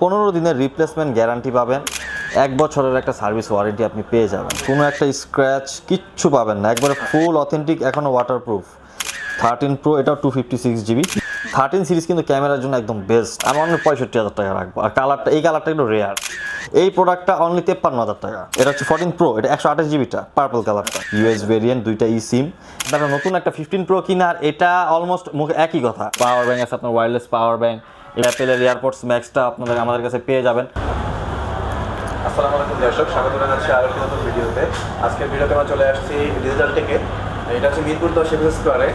15 দিনের replacement guarantee পাবেন, 1 বছরের একটা সার্ভিস ওয়ারেন্টি আপনি পেয়ে যাবেন। কোনো একটা স্ক্র্যাচ কিচ্ছু পাবেন না, একবারে ফুল অথেন্টিক, এখনও ওয়াটারপ্রুফ। 13 প্রো, এটাও 256 GB। 13 সিরিজ কিন্তু ক্যামেরার জন্য একদম বেস্ট। আমি অনলি 65,000 টাকা রাখবো। আর কালারটা, এই কালারটা একটু রেয়ার। এই প্রোডাক্টটা অনলি 53,000 টাকা। এটা হচ্ছে 14 প্রো, এটা 128 GB পার্পল কালারটা, ইউএস ভেরিয়েন্ট, দুইটা ই সিম। আপনারা নতুন একটা 15 প্রো কিনার, এটা অলমোস্ট মুখে একই কথা। পাওয়ার ব্যাংক আছে আপনার, ওয়্যারলেস পাওয়ার ব্যাংক। অ্যাপেলের এয়ারপডস ম্যাক্সটা আমাদের কাছে পেয়ে যাবেন। আসসালামু আলাইকুম দর্শক, স্বাগত জানাচ্ছি আরও একটি নতুন ভিডিওতে। আজকের ভিডিওতে আমরা চলে আসছি ডিজিটাল টেকে। এটা হচ্ছে মিরপুর 10 স্কোয়ারে।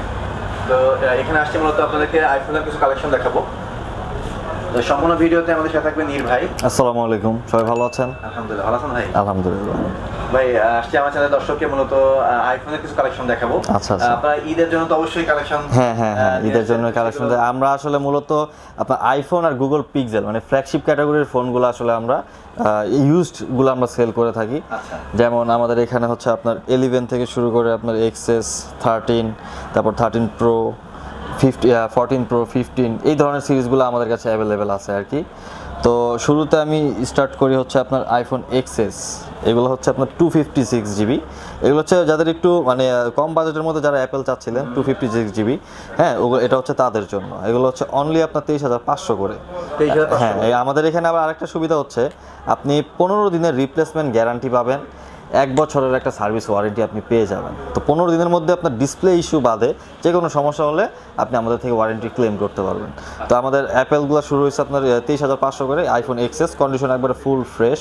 তো এখানে আসছি মূলত আপনাদেরকে আইফোনের কিছু কালেকশন দেখাবো। তো সম্পূর্ণ ভিডিওতে আমাদের সাথে থাকবে নীর ভাই। আসসালামু আলাইকুম, সবাই ভালো আছেন? আলহামদুলিল্লাহ, ভালো আছেন ভাই? আলহামদুলিল্লাহ ভাই, আসছি আমার চ্যানেলের দর্শককে মূলত আইফোনের কিছু কালেকশন দেখাবো। আচ্ছা আচ্ছা। আপনারা ঈদের জন্য তো অবশ্যই কালেকশন। হ্যাঁ, ঈদের জন্য কালেকশন। আমরা আসলে মূলত আপনার আইফোন আর গুগল পিক্সেল মানে ফ্ল্যাগশিপ ক্যাটাগরির ফোনগুলো আসলে আমরা ইউজডগুলো আমরা সেল করে থাকি। যেমন আমাদের এখানে হচ্ছে আপনার 11 থেকে শুরু করে আপনার এক্সএস 13, তারপর 13 প্রো, 14 প্রো, 15, এই ধরনের সিরিজগুলো আমাদের কাছে অ্যাভেলেবেল আছে আর কি। তো শুরুতে আমি স্টার্ট করি হচ্ছে আপনার আইফোন এক্সএস। এগুলো হচ্ছে আপনার 256 GB। এগুলো হচ্ছে যাদের একটু মানে কম বাজেটের মধ্যে যারা অ্যাপেল চাচ্ছিলেন, 256 GB। হ্যাঁ, এটা হচ্ছে তাদের জন্য। এগুলো হচ্ছে অনলি আপনার 23,500 করে। হ্যাঁ, আমাদের এখানে আবার আরেকটা সুবিধা হচ্ছে, আপনি 15 দিনের রিপ্লেসমেন্ট গ্যারান্টি পাবেন, 1 বছরের একটা সার্ভিস ওয়ারেন্টি আপনি পেয়ে যাবেন। তো 15 দিনের মধ্যে আপনার ডিসপ্লে ইস্যু বাদে যে কোনো সমস্যা হলে আপনি আমাদের থেকে ওয়ারেন্টি ক্লেম করতে পারবেন। তো আমাদের অ্যাপেলগুলো শুরু হয়েছে আপনার 23,500 করে। আইফোন এক্সএস কন্ডিশন একবারে ফুল ফ্রেশ,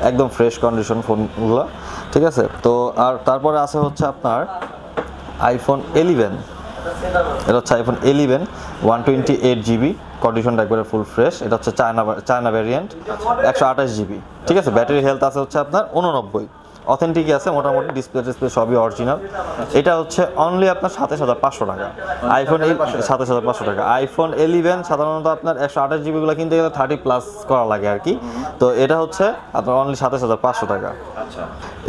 একদম ফ্রেশ কন্ডিশন ফোনগুলো, ঠিক আছে। তো আর তারপরে আছে হচ্ছে আপনার আইফোন 11। এটা হচ্ছে আইফোন 11 128GB, কন্ডিশনটা একবারে ফুল ফ্রেশ। এটা হচ্ছে চায়না ভ্যারিয়েন্ট, 128GB, ঠিক আছে। ব্যাটারি হেলথ আছে হচ্ছে আপনার 89, অথেন্টিকই আছে মোটামুটি, ডিসপ্লে সবই অরিজিনাল। এটা হচ্ছে অনলি আপনার 27,500 টাকা। আইফোন 27,500 টাকা। আইফোন 11 সাধারণত আপনার 128GBগুলো কিনতে গেলে 30+ করা লাগে আর কি। তো এটা হচ্ছে আপনার অনলি 27,500 টাকা।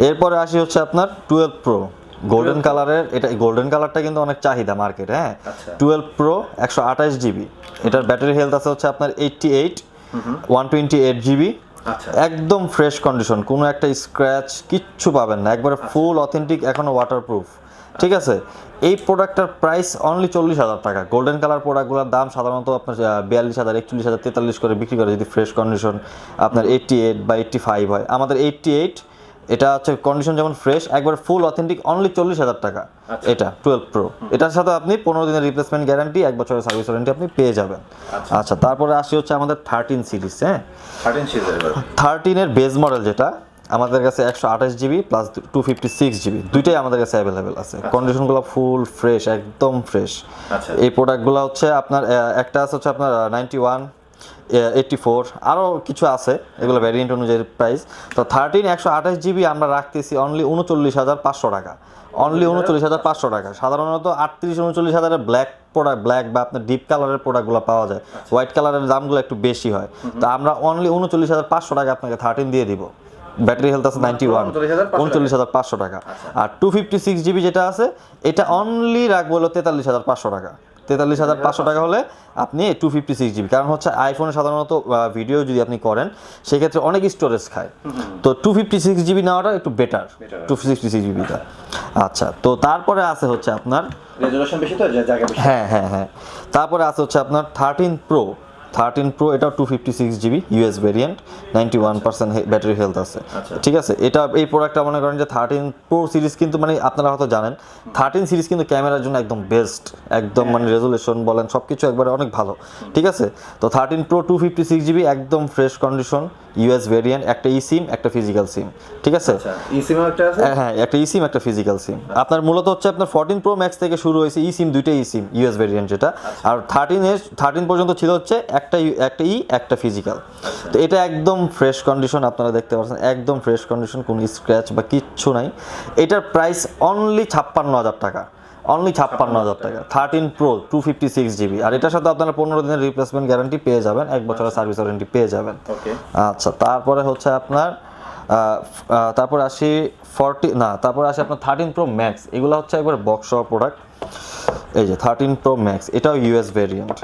এরপরে আসি হচ্ছে আপনার 12 প্রো, গোল্ডেন কালারের। এটা গোল্ডেন কালারটা কিন্তু অনেক চাহিদা মার্কেটে। হ্যাঁ, 12 প্রো 128GB। এটার ব্যাটারি হেলথ আছে হচ্ছে আপনার 88, 128GB। একদম ফ্রেশ কন্ডিশন, কোনো একটা স্ক্র্যাচ কিচ্ছু পাবেন না, একবারে ফুল অথেন্টিক, এখনও ওয়াটারপ্রুফ, ঠিক আছে। এই প্রোডাক্টটার প্রাইস অনলি 40,000 টাকা। গোল্ডেন কালার প্রোডাক্টগুলোর দাম সাধারণত আপনার 42,000, 41,000, 43 করে বিক্রি করে যদি ফ্রেশ কন্ডিশন আপনার 88 বা 85 হয়। আমাদের 88, এটা হচ্ছে কন্ডিশন যেমন ফ্রেশ, একবার ফুল অথেন্টিক, অনলি 40,000 টাকা। এটা 12 প্রো। এটার সাথে আপনি 15 দিনের রিপ্লেসমেন্ট গ্যারান্টি, 1 বছরের সার্ভিস ওয়ারেন্টি আপনি পেয়ে যাবেন। আচ্ছা, তারপরে আসি হচ্ছে আমাদের 13 সিরিজ। হ্যাঁ, 13-এর বেস মডেল যেটা আমাদের কাছে 128GB প্লাস 256GB, দুইটাই আমাদের কাছে অ্যাভেলেবেল আছে। কন্ডিশনগুলো ফুল ফ্রেশ, একদম ফ্রেশ। এই প্রোডাক্টগুলো হচ্ছে আপনার একটা আছে হচ্ছে আপনার 91, 84, আরও কিছু আছে, এগুলো ভ্যারিয়েন্ট অনুযায়ী প্রাইস। তো 13 128GB আমরা রাখতেছি অনলি 39,500 টাকা। অনলি 39,500 টাকা। সাধারণত 38-39,000 ব্ল্যাক প্রোডাক্ট, ব্ল্যাক বা আপনার ডিপ কালারের প্রোডাক্টগুলো পাওয়া যায়, হোয়াইট কালারের দামগুলো একটু বেশি হয়। তো আমরা অনলি 39,500 টাকা আপনাকে 13 দিয়ে দিব। ব্যাটারি হেলথ আছে 91, 39,500 টাকা। আর 256GB যেটা আছে, এটা অনলি রাখবো হলো 43,500 টাকা। 43,500 টাকা হলে আপনি 256GB, কারণ হচ্ছে আইফোনে সাধারণত ভিডিও যদি আপনি করেন সেক্ষেত্রে অনেক স্টোরেজ খায়। তো 256GB নেওয়াটা একটু বেটার, 256GBটা। আচ্ছা, তো তারপরে আছে হচ্ছে আপনার রেজোলিউশন বেশি, তো জায়গা বেশি। হ্যাঁ, তারপরে আছে হচ্ছে আপনার 13 প্রো। 13 প্রো, এটাও 256GB US variant, 91% battery health আছে, ঠিক আছে। এটা এই প্রোডাক্টটা মনে করেন যে 13 প্রো সিরিজ কিন্তু মানে আপনারা হয়তো জানেন 13 সিরিজ কিন্তু ক্যামেরার জন্য একদম বেস্ট, একদম মানে রেজোলিউশন বলেন সব কিছু একবারে অনেক ভালো, ঠিক আছে। তো 13 প্রো 256GB, একদম ফ্রেশ কন্ডিশন, ইউএস ভেরিয়েন্ট, একটা ই সিম, একটা ফিজিক্যাল সিম, ঠিক আছে। হ্যাঁ, একটা ই সিম, একটা ফিজিক্যাল সিম। আপনার মূলত হচ্ছে আপনার 14 প্রো ম্যাক্স থেকে শুরু হয়েছে ই সিম, দুইটাই ই সিম ইউএস ভেরিয়েন্ট যেটা। আর 13 পর্যন্ত ছিল হচ্ছে একটা ই, একটা ফিজিক্যাল। তো এটা একদম ফ্রেশ কন্ডিশন, আপনারা দেখতে পাচ্ছেন, একদম ফ্রেশ কন্ডিশন, কোনো স্ক্র্যাচ বা কিচ্ছু নাই। এটার প্রাইস অনলি 56,000 টাকা। অনলি 56,000 টাকা। 13 প্রো 256GB। আর এটার সাথে আপনারা 15 দিনের রিপ্লেসমেন্ট গ্যারান্টি পেয়ে যাবেন, 1 বছরের সার্ভিস ওয়ারেন্টি পেয়ে যাবেন। আচ্ছা, তারপরে হচ্ছে আপনার তারপরে আসি তারপরে আসি আপনার 13 প্রো ম্যাক্স। এগুলো হচ্ছে একবার বক্স প্রোডাক্ট। এই যে 13 প্রো ম্যাক্স, এটাও ইউএস ভেরিয়েন্ট।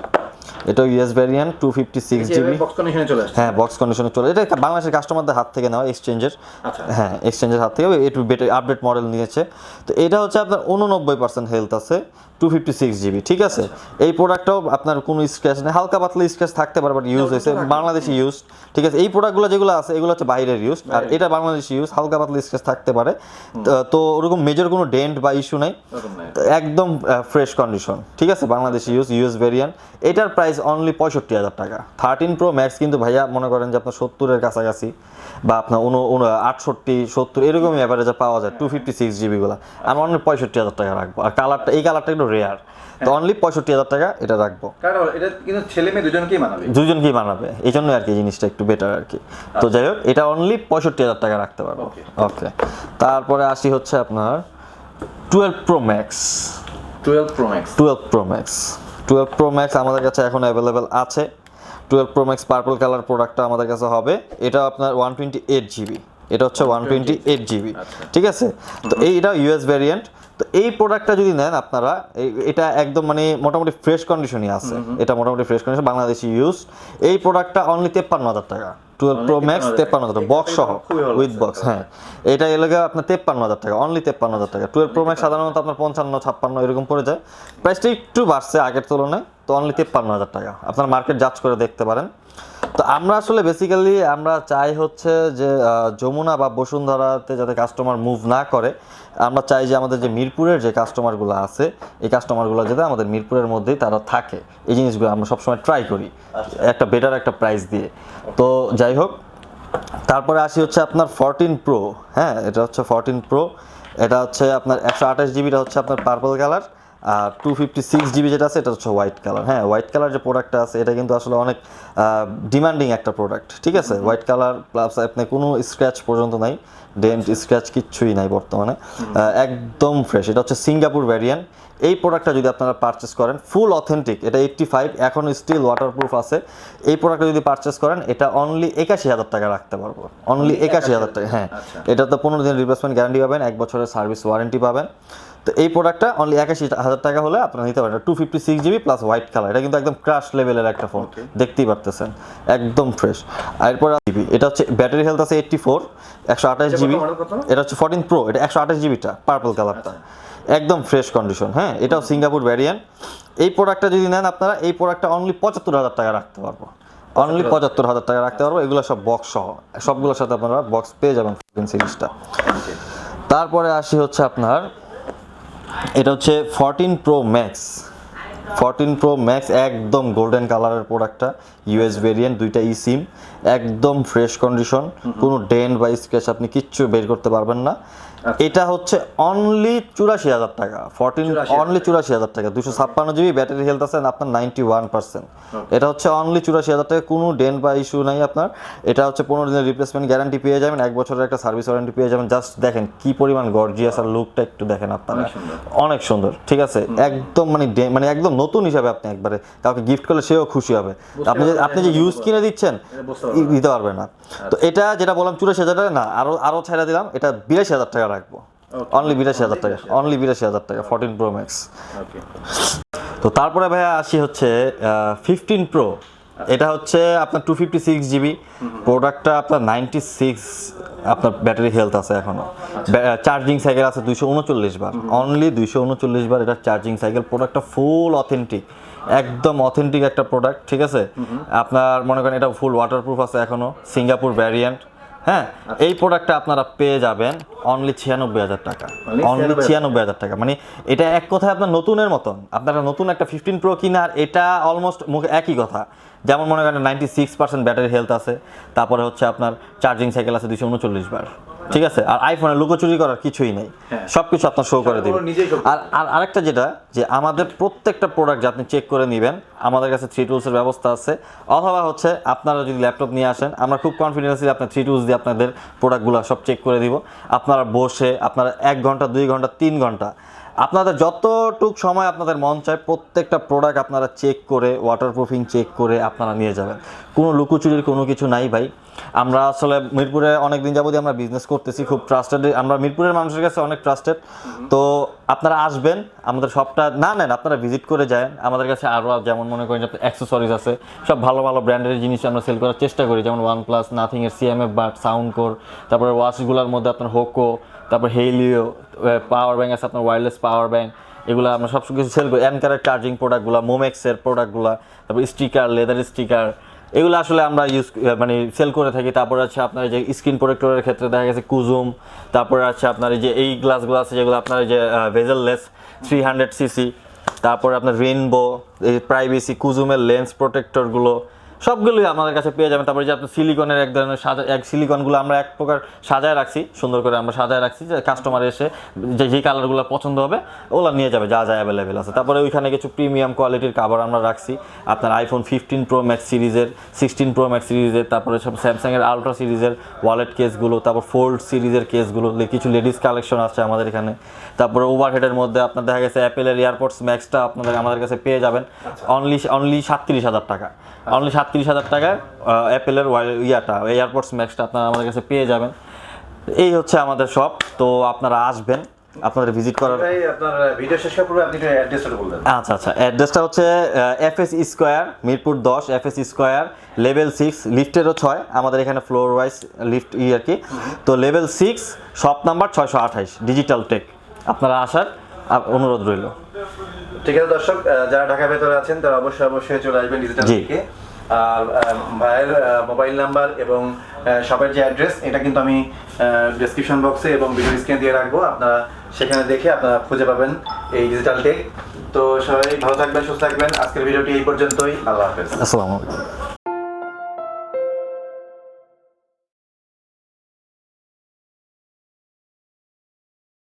এটা ইউএস ভ্যারিয়েন্ট 256GB। বক্স কন্ডিশনে চলে আসছে। হ্যাঁ, বক্স কন্ডিশনে চলে, এটা বাংলাদেশের কাস্টমারদের হাত থেকে নেওয়া, এক্সচেঞ্জের। আচ্ছা। হ্যাঁ, এক্সচেঞ্জের হাত থেকে একটু বেটার আপডেট মডেল নিয়েছে। তো এটা হচ্ছে আপনার 89% হেলথ আছে, 256GB, ঠিক আছে। এই প্রোডাক্টটাও আপনার কোনো স্ক্র্যাচ নেই, হালকা পাতলা স্ক্র্যাচ থাকতে পারে, বাট ইউজ হয়েছে, বাংলাদেশি ইউজ, ঠিক আছে। এই প্রোডাক্টগুলো যেগুলো আছে এগুলো হচ্ছে বাইরের ইউজ, আর এটা বাংলাদেশি ইউজ, হালকা পাতলা স্ক্র্যাচ থাকতে পারে। তো ওরকম মেজর কোনো ডেন্ট বা ইস্যু নাই, তো একদম ফ্রেশ কন্ডিশন, ঠিক আছে। Bangladeshi use, US variant. এটার প্রাইস অনলি 65,000 টাকা। 13 Pro Max কিন্তু ভাইয়া মনে করেন যে আপনার 70-এর কাছাকাছি, বা আপনার 68-70 এরকমই অ্যাভারেজে পাওয়া যায় 256GB গুলো। আমি অনলি 65,000 টাকা রাখবো। আর কালারটা, এই কালারটা একটু রেয়ার, তো অনলি 65,000 টাকা এটা রাখবো। কারণ এটা কিন্তু ছেলে মেয়ে দুজনকেই মানাবে, দুজনকেই মানাবে, এই জন্য আর কি জিনিসটা একটু বেটার আর কি। তো যাই হোক, এটা অনলি 65,000 টাকা রাখতে পারবো। ওকে, তারপরে আসি হচ্ছে আপনার 12 Pro Max। 12 Pro Max 12 Pro Max 12 Pro Max আমাদের কাছে এখন অ্যাভেলেবেল আছে। 12 Pro Max পার্পল কালার প্রোডাক্টটা আমাদের কাছে হবে। এটা আপনার 128GB, এটা হচ্ছে 128GB, ঠিক আছে। তো এইটা ইউএস ভ্যারিয়েন্ট। তো এই প্রোডাক্টটা যদি নেন আপনারা, এটা একদম মানে মোটামুটি ফ্রেশ কন্ডিশনই আছে, এটা মোটামুটি ফ্রেশ কন্ডিশন, বাংলাদেশি ইউজ। এই প্রোডাক্টটা অনলি 53,000 টাকা। 12 Pro Max 53,000 টাকা, বক্স সহ, উইথ বক্স। হ্যাঁ, এটা এলাকা আপনার 53,000 টাকা, অনলি 53,000 টাকা। 12 Pro Max সাধারণত আপনার 55-56 এরকম পড়ে যায়, প্রাইসটা একটু বাড়ছে আগের তুলনায়, তো অনলি 53,000 টাকা। আপনার মার্কেট জাজ করে দেখতে পারেন। তো আমরা আসলে বেসিক্যালি আমরা চাই হচ্ছে যে যমুনা বা বসুন্ধরাতে যাতে কাস্টমার মুভ না করে, আমরা চাই যে আমাদের যে মিরপুরের যে কাস্টমারগুলো আছে, এই কাস্টমারগুলো যাতে আমাদের মিরপুরের মধ্যেই তারা থাকে, এই জিনিসগুলো আমরা সবসময় ট্রাই করি একটা বেটার একটা প্রাইস দিয়ে। তো যাই হোক, তারপরে আসি হচ্ছে আপনার 14 Pro। হ্যাঁ, এটা হচ্ছে 14 Pro। এটা হচ্ছে আপনার 128GBটা হচ্ছে আপনার পার্পল কালার, আর 256GB যেটা আছে এটা হচ্ছে হোয়াইট কালার। হ্যাঁ, হোয়াইট কালার যে প্রোডাক্টটা আছে এটা কিন্তু আসলে অনেক ডিমান্ডিং একটা প্রোডাক্ট, ঠিক আছে। হোয়াইট কালার প্লাস আপনি কোনো স্ক্র্যাচ পর্যন্ত নাই, ডেন্ট স্ক্র্যাচ কিচ্ছুই নাই বর্তমানে, একদম ফ্রেশ। এটা হচ্ছে সিঙ্গাপুর ভ্যারিয়েন্ট। এই প্রোডাক্টটা যদি আপনারা পারচেস করেন, ফুল অথেন্টিক, এটা 85, এখন স্টিল ওয়াটারপ্রুফ আছে। এই প্রোডাক্টটা যদি পারচেস করেন, এটা অনলি 81,000 টাকা রাখতে পারবো, অনলি 81,000 টাকা। হ্যাঁ, এটা তো 15 দিনের রিপ্লেসমেন্ট গ্যারান্টি পাবেন, 1 বছরের সার্ভিস ওয়ারেন্টি পাবেন। তো এই প্রোডাক্টটা অনলি 81,000 টাকা হলে আপনারা নিতে পারেন। 256GB প্লাস হোয়াইট কালার, এটা কিন্তু একদম ক্রাশ লেভেলের একটা ফোন, দেখতেই পারতেছেন, একদম ফ্রেশ। আর এরপর এটা হচ্ছে ব্যাটারি হেলথ আছে 84, 128GB। এটা হচ্ছে 14 Pro, এটা 128GBটা পার্পল কালারটা, একদম ফ্রেশ কন্ডিশন। হ্যাঁ, এটাও সিঙ্গাপুর ভ্যারিয়েন্ট। এই প্রোডাক্টটা যদি নেন আপনারা, এই প্রোডাক্টটা অনলি 75,000 টাকা রাখতে পারবো, অনলি 75,000 টাকা রাখতে পারবো। এগুলো সব বক্স সহ, সবগুলোর সাথে আপনারা বক্স পেয়ে যাবেন সিরিজটা। তারপরে আসি হচ্ছে আপনার, এটা হচ্ছে 14 Pro Max। 14 Pro Max একদম গোল্ডেন কালারের প্রোডাক্টটা, ইউএস ভেরিয়েন্ট, 2টা ই সিম, একদম ফ্রেশ কন্ডিশন, কোনো ডেন্ট বা স্ক্র্যাচ আপনি কিচ্ছু বের করতে পারবেন না। এটা হচ্ছে অনলি 84,000 টাকা। 14 অনলি 84,000 টাকা, 256GB, ব্যাটারি হেলথ আছে আপনার 91%। এটা হচ্ছে অনলি 84,000 টাকা, কোনো ডেন্ট বা ইস্যু নাই আপনার। এটা হচ্ছে 15 দিনের রিপ্লেসমেন্ট গ্যারান্টি পেয়ে যাবেন, 1 বছরের একটা সার্ভিস ওয়ারেন্টি পেয়ে যাবেন। জাস্ট দেখেন কি পরিমাণ গর্জিয়াস, আর লুকটা একটু দেখেন আপনারা, অনেক সুন্দর, ঠিক আছে। একদম মানে একদম নতুন হিসাবে আপনি একবারে কাউকে গিফট করলে সেও খুশি হবে। আপনি যে ইউজ কিনে দিচ্ছেন দিতে পারবে না। তো এটা যেটা বললাম 84,000 টাকা না, আরো ছাড়া দিলাম, এটা 82,000 টাকা রাখবো, অনলি 82,000 টাকা, অনলি 82,000 টাকা 14 Pro Max। তো তারপরে ভাইয়া আসি হচ্ছে 15 Pro। এটা হচ্ছে আপনার 256GB প্রোডাক্টটা, আপনার 96 আপনার ব্যাটারি হেলথ আছে এখনো, চার্জিং সাইকেল আছে 239 বার, অনলি 239 বার এটা চার্জিং সাইকেল। প্রোডাক্টটা ফুল অথেন্টিক, একদম অথেন্টিক একটা প্রোডাক্ট, ঠিক আছে। আপনার মনে করেন এটা ফুল ওয়াটারপ্রুফ আছে এখনো, সিঙ্গাপুর ভ্যারিয়েন্ট। হ্যাঁ, এই প্রোডাক্টটা আপনারা পেয়ে যাবেন অনলি 96,000 টাকা, অনলি 96,000 টাকা। মানে এটা এক কথায় আপনার নতুনের মতন, আপনারা নতুন একটা 15 Pro কিনা, আর এটা অলমোস্ট মুখে একই কথা। যেমন মনে করেন 96% ব্যাটারি হেলথ আছে, তারপরে হচ্ছে আপনার চার্জিং সাইকেল আছে 239 বার, ঠিক আছে। আর আইফোনে লুকোচুরি করার কিছুই নেই, সবকিছু আপনার শো করে দিবে। আর আরেকটা যেটা, যে আমাদের প্রত্যেকটা প্রোডাক্ট যে আপনি চেক করে নেবেন, আমাদের কাছে 3 টুলসের ব্যবস্থা আছে। অথবা হচ্ছে আপনারা যদি ল্যাপটপ নিয়ে আসেন, আমরা খুব কনফিডেন্সলি আপনার 3 টুলস দিয়ে আপনাদের প্রোডাক্টগুলো সব চেক করে দিব। আপনারা বসে আপনারা 1 ঘন্টা, 2 ঘন্টা, 3 ঘন্টা, আপনাদের যতটুক সময় আপনাদের মন চায়, প্রত্যেকটা প্রোডাক্ট আপনারা চেক করে, ওয়াটারপ্রুফিং চেক করে আপনারা নিয়ে যাবেন। কোনো লুকোচুরির কোনো কিছু নাই ভাই। আমরা আসলে মিরপুরে অনেক দিন যাবতীয় আমরা বিজনেস করতেছি, খুব ট্রাস্টেড, আমরা মিরপুরের মানুষের কাছে অনেক ট্রাস্টেড। তো আপনারা আসবেন, আমাদের শপটা না নেন, আপনারা ভিজিট করে যান। আমাদের কাছে আরও যেমন মনে করেন যে অ্যাক্সেসরিজ আছে, সব ভালো ভালো ব্র্যান্ডের জিনিস আমরা সেল করার চেষ্টা করি, যেমন OnePlus, নাথিংয়ের CMF but, sound core, তারপরে ওয়াচগুলোর মধ্যে আপনার হোকো, তারপর হেলিও, পাওয়ার ব্যাঙ্ক আছে আপনার ওয়্যারলেস পাওয়ার ব্যাঙ্ক, এগুলো আমরা সব কিছু সেল করি। অ্যানকারের চার্জিং প্রোডাক্টগুলো, মোমেক্সের প্রোডাক্টগুলো, তারপর স্টিকার, লেদার স্টিকার, এগুলো আসলে আমরা মানে সেল করে থাকি। তারপরে আছে আপনার যে স্ক্রিন প্রোটেক্টরের ক্ষেত্রে দেখা গেছে কুজুম, তারপরে আছে আপনার এই যে এই গ্লাসগুলো আছে যেগুলো আপনার যে ভেজেললেস 300cc, তারপরে আপনার রেইনবো, এই প্রাইভেসি, কুজুমের লেন্স প্রোটেক্টরগুলো সবগুলোই আমাদের কাছে পেয়ে যাবেন। তারপরে যে আপনার সিলিকনের এক ধরনের সিলিকনগুলো আমরা এক প্রকার সাজায় রাখছি, সুন্দর করে আমরা সাজায় রাখছি, যে কাস্টমার এসে যে কালারগুলো পছন্দ হবে ওগুলো নিয়ে যাবে, যা যা অ্যাভেলেবেল আছে। তারপরে ওইখানে কিছু প্রিমিয়াম কোয়ালিটির কাভার আমরা রাখছি, আপনার iPhone 15 Pro Max সিরিজের, 16 Pro Max সিরিজের, তারপরে সব স্যামসাংয়ের আলট্রা সিরিজের ওয়ালেট কেসগুলো, তারপর ফোল্ড সিরিজের কেসগুলো, কিছু লেডিস কালেকশন আছে আমাদের এখানে। তারপরে ওভারহেডের মধ্যে আপনার দেখা গেছে অ্যাপেলের এয়ারপডস ম্যাক্সটা আমাদের কাছে পেয়ে যাবেন অনলি 37,000 টাকা, অনলি 37,000 টাকায় অ্যাপেলের এয়ারপডস ম্যাক্সটা আপনারা আমাদের কাছে পেয়ে যাবেন। এই হচ্ছে আমাদের শপ। তো আপনারা আসবেন, আপনাদের ভিজিট করার। ভাই আপনার ভিডিও শেষ করার পূর্বে আপনি একটু অ্যাড্রেসটা বলবেন। আচ্ছা, অ্যাড্রেসটা হচ্ছে FS square, Mirpur 10, FS square, level 6, লিফটেরও 6, আমাদের এখানে ফ্লোর ওয়াইজ লিফট আর কি। তো level 6, shop number 628, digital tech. আপনারা আসার অনুরোধ রইল। ঠিক আছে দর্শক, যারা ঢাকার ভেতরে আছেন তারা অবশ্যই চলে আসবেন ডিজিটাল টেকে। আর ভাইয়ের মোবাইল নাম্বার এবং শপের যে অ্যাড্রেস এটা কিন্তু আমি ডেসক্রিপশন বক্সে এবং ভিডিও স্ক্রিনে দিয়ে রাখবো, আপনারা সেখানে দেখে আপনারা খুঁজে পাবেন এই ডিজিটাল টেক। তো সবাই ভালো থাকবেন, সুস্থ থাকবেন। আজকের ভিডিওটি এই পর্যন্তই। আল্লাহ হাফেজ। আসসালামু আলাইকুম।